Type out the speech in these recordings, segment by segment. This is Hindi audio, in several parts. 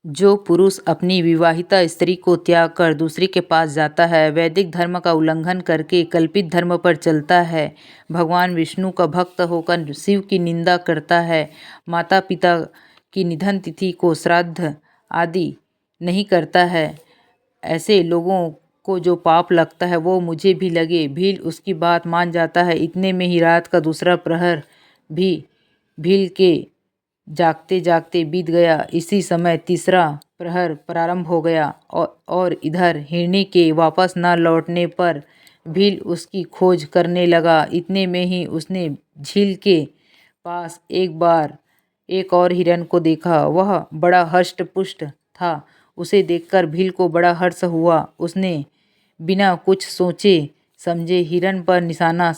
जो पुरुष अपनी विवाहिता स्त्री को त्याग कर दूसरी के पास जाता है, वैदिक धर्म का उल्लंघन करके कल्पित धर्म पर चलता है, भगवान विष्णु का भक्त होकर शिव की निंदा करता है, माता पिता की निधन तिथि को श्राद्ध आदि नहीं करता है, ऐसे लोगों को जो पाप लगता है वो मुझे भी लगे। भील उसकी बात मान जाता है। इतने में ही रात का दूसरा प्रहर भी भील के जागते जागते बीत गया। इसी समय तीसरा प्रहर प्रारंभ हो गया और इधर हिरनी के वापस न लौटने पर भील उसकी खोज करने लगा। इतने में ही उसने झील के पास एक और हिरन को देखा। वह बड़ा हष्ट पुष्ट था। उसे देखकर भील को बड़ा हर्ष हुआ। उसने बिना कुछ सोचे समझे हिरन पर निशाना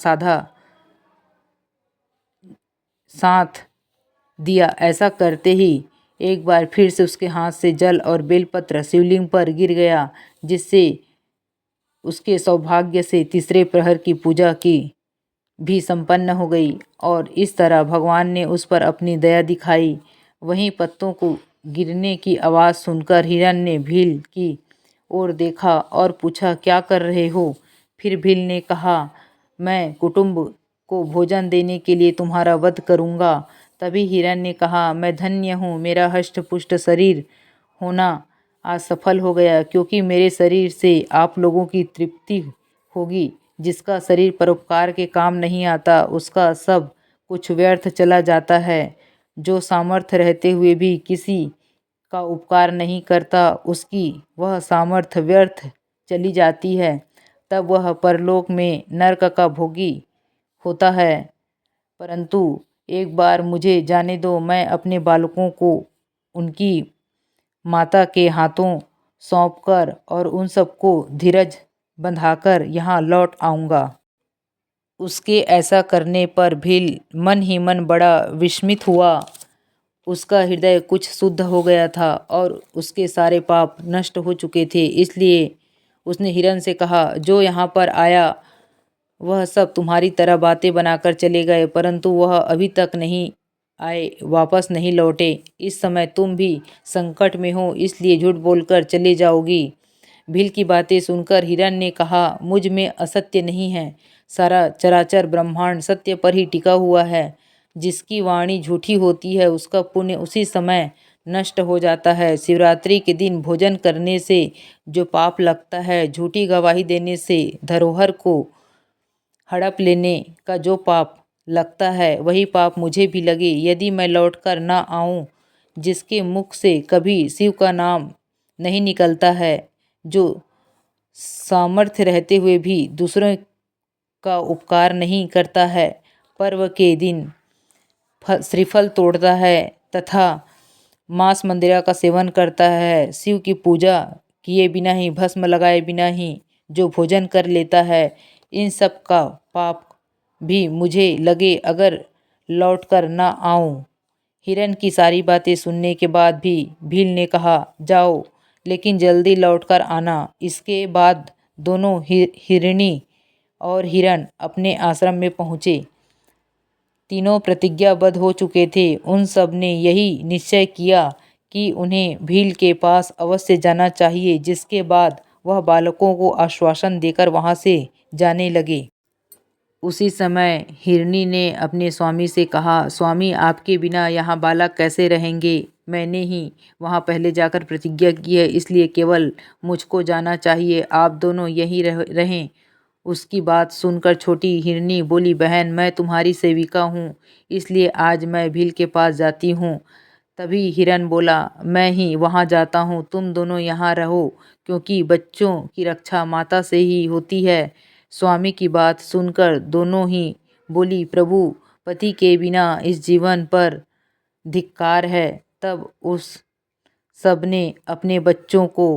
साध दिया। ऐसा करते ही एक बार फिर से उसके हाथ से जल और बेलपत्र शिवलिंग पर गिर गया, जिससे उसके सौभाग्य से तीसरे प्रहर की पूजा की भी संपन्न हो गई और इस तरह भगवान ने उस पर अपनी दया दिखाई। वहीं पत्तों को गिरने की आवाज़ सुनकर हिरन ने भील की ओर देखा और पूछा, क्या कर रहे हो? फिर भील ने कहा, मैं कुटुंब को भोजन देने के लिए तुम्हारा वध करूँगा। तभी हिरन ने कहा, मैं धन्य हूँ, मेरा हष्ट पुष्ट शरीर होना आज सफल हो गया, क्योंकि मेरे शरीर से आप लोगों की तृप्ति होगी। जिसका शरीर परोपकार के काम नहीं आता, उसका सब कुछ व्यर्थ चला जाता है। जो सामर्थ्य रहते हुए भी किसी का उपकार नहीं करता, उसकी वह सामर्थ्य व्यर्थ चली जाती है। तब वह परलोक में नरक का भोगी होता है। परंतु एक बार मुझे जाने दो, मैं अपने बालकों को उनकी माता के हाथों सौंपकर और उन सबको धीरज बंधाकर यहाँ लौट आऊँगा। उसके ऐसा करने पर भील मन ही मन बड़ा विस्मित हुआ। उसका हृदय कुछ शुद्ध हो गया था और उसके सारे पाप नष्ट हो चुके थे। इसलिए उसने हिरन से कहा, जो यहाँ पर आया वह सब तुम्हारी तरह बातें बनाकर चले गए, परंतु वह अभी तक नहीं आए, वापस नहीं लौटे। इस समय तुम भी संकट में हो, इसलिए झूठ बोलकर चले जाओगी। भील की बातें सुनकर हिरन ने कहा, मुझ में असत्य नहीं है। सारा चराचर ब्रह्मांड सत्य पर ही टिका हुआ है। जिसकी वाणी झूठी होती है, उसका पुण्य उसी समय नष्ट हो जाता है। शिवरात्रि के दिन भोजन करने से जो पाप लगता है, झूठी गवाही देने से धरोहर को हड़प लेने का जो पाप लगता है, वही पाप मुझे भी लगे यदि मैं लौटकर न आऊं। जिसके मुख से कभी शिव का नाम नहीं निकलता है, जो सामर्थ्य रहते हुए भी दूसरों का उपकार नहीं करता है, पर्व के दिन श्रीफल तोड़ता है तथा मांस मंदिरा का सेवन करता है, शिव की पूजा किए बिना ही, भस्म लगाए बिना ही जो भोजन कर लेता है, इन सब का पाप भी मुझे लगे अगर लौटकर न आऊं। हिरन की सारी बातें सुनने के बाद भी भील ने कहा, जाओ लेकिन जल्दी लौटकर आना। इसके बाद दोनों हिरनी और हिरन अपने आश्रम में पहुँचे। तीनों प्रतिज्ञाबद्ध हो चुके थे। उन सब ने यही निश्चय किया कि उन्हें भील के पास अवश्य जाना चाहिए। जिसके बाद वह बालकों को आश्वासन देकर वहां से जाने लगे। उसी समय हिरनी ने अपने स्वामी से कहा, स्वामी, आपके बिना यहाँ बालक कैसे रहेंगे? मैंने ही वहाँ पहले जाकर प्रतिज्ञा की है, इसलिए केवल मुझको जाना चाहिए। आप दोनों यहीं रहें। उसकी बात सुनकर छोटी हिरनी बोली, बहन, मैं तुम्हारी सेविका हूँ, इसलिए आज मैं भील के पास जाती हूँ। तभी हिरन बोला, मैं ही वहाँ जाता हूँ, तुम दोनों यहाँ रहो, क्योंकि बच्चों की रक्षा माता से ही होती है। स्वामी की बात सुनकर दोनों ही बोली, प्रभु, पति के बिना इस जीवन पर धिक्कार है। तब उस सब ने अपने बच्चों को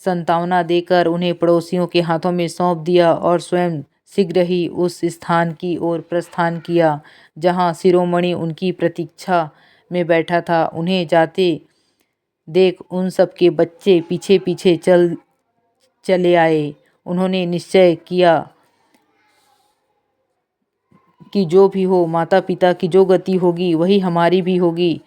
सांत्वना देकर उन्हें पड़ोसियों के हाथों में सौंप दिया और स्वयं शीघ्र ही उस स्थान की ओर प्रस्थान किया जहाँ शिरोमणि उनकी प्रतीक्षा में बैठा था। उन्हें जाते देख उन सब के बच्चे पीछे पीछे चले आए। उन्होंने निश्चय किया कि जो भी हो, माता पिता की जो गति होगी वही हमारी भी होगी।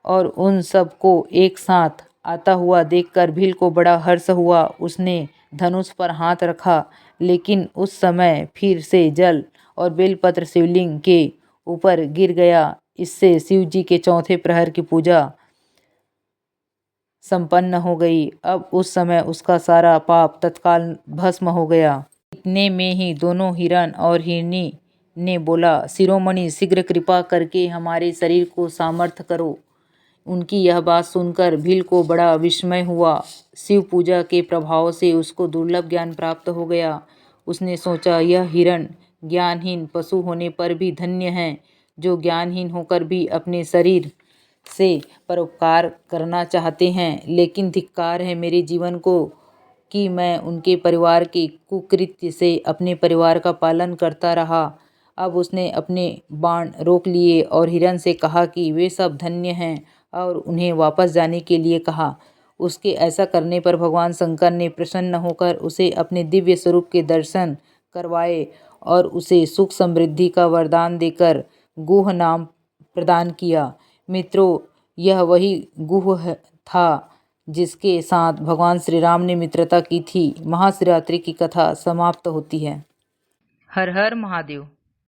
और उन सब को एक साथ आता हुआ देखकर भील को बड़ा हर्ष हुआ। उसने धनुष पर हाथ रखा, लेकिन उस समय फिर से जल और बेलपत्र शिवलिंग के ऊपर गिर गया। इससे शिव जी के चौथे प्रहर की पूजा संपन्न हो गई। अब उस समय उसका सारा पाप तत्काल भस्म हो गया। इतने में ही दोनों हिरण और हिरनी ने बोला, शिरोमणि, शीघ्र कृपा करके हमारे शरीर को सामर्थ्य करो। उनकी यह बात सुनकर भील को बड़ा विस्मय हुआ। शिव पूजा के प्रभाव से उसको दुर्लभ ज्ञान प्राप्त हो गया। उसने सोचा, यह हिरण ज्ञानहीन पशु होने पर भी धन्य हैं, जो ज्ञानहीन होकर भी अपने शरीर से परोपकार करना चाहते हैं। लेकिन धिक्कार है मेरे जीवन को कि मैं उनके परिवार के कुकृत्य से अपने परिवार का पालन करता रहा। अब उसने अपने बाण रोक लिए और हिरण से कहा कि वे सब धन्य हैं और उन्हें वापस जाने के लिए कहा। उसके ऐसा करने पर भगवान शंकर ने प्रसन्न होकर उसे अपने दिव्य स्वरूप के दर्शन करवाए और उसे सुख समृद्धि का वरदान देकर गुह नाम प्रदान किया। मित्रों, यह वही गुह था जिसके साथ भगवान श्री राम ने मित्रता की थी। महाशिवरात्रि की कथा समाप्त होती है। हर हर महादेव।